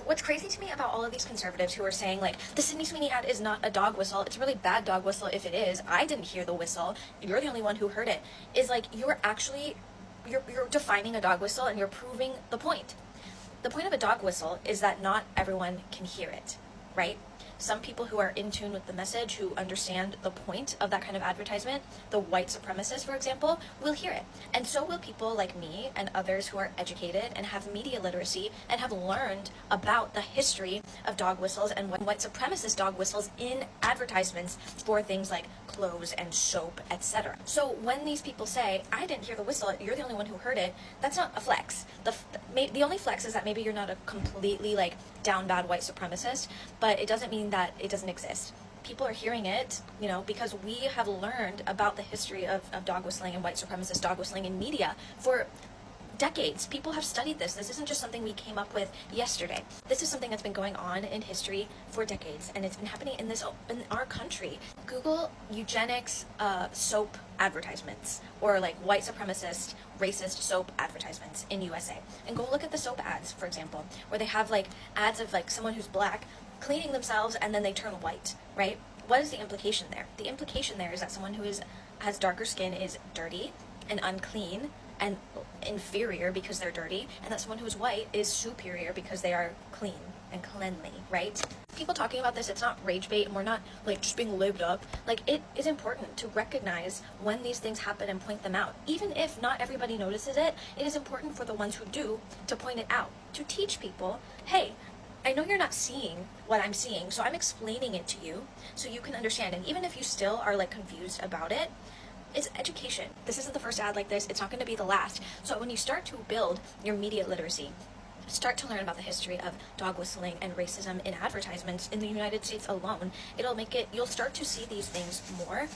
What's crazy to me about all of these conservatives who are saying, like, the Sydney Sweeney ad is not a dog whistle, it's a really bad dog whistle if it is, I didn't hear the whistle, you're the only one who heard it, is like, you're defining a dog whistle and you're proving the point. The point of a dog whistle is that not everyone can hear it, right? Some people who are in tune with the message, who understand the point of that kind of advertisement, the white supremacists, for example, will hear it. And so will people like me and others who are educated and have media literacy and have learned about the history of dog whistles and white supremacist dog whistles in advertisements for things like clothes and soap, etc. So when these people say, I didn't hear the whistle, you're the only one who heard it, that's not a flex. The only flex is that maybe you're not a completely like down bad white supremacist, but it doesn't mean that it doesn't exist. People are hearing it, because we have learned about the history of dog whistling and white supremacist dog whistling in media for decades. People have studied this. This isn't just something we came up with yesterday. This is something that's been going on in history for decades, and it's been happening in our country. Google eugenics soap advertisements, or like white supremacist racist soap advertisements in USA, and go look at the soap ads, for example, where they have like ads of like someone who's black cleaning themselves and then they turn white, right? What is the implication there? The implication there is that someone who has darker skin is dirty and unclean and inferior because they're dirty, and that someone who is white is superior because they are clean and cleanly, right? People talking about this, it's not rage bait, and we're not like just being lived up. Like, it is important to recognize when these things happen and point them out. Even if not everybody notices it, it is important for the ones who do to point it out, to teach people, hey, I know you're not seeing what I'm seeing, so I'm explaining it to you so you can understand. And even if you still are like confused about it, it's education. This isn't the first ad like this. It's not going to be the last. So when you start to build your media literacy, start to learn about the history of dog whistling and racism in advertisements in the United States alone, you'll start to see these things more.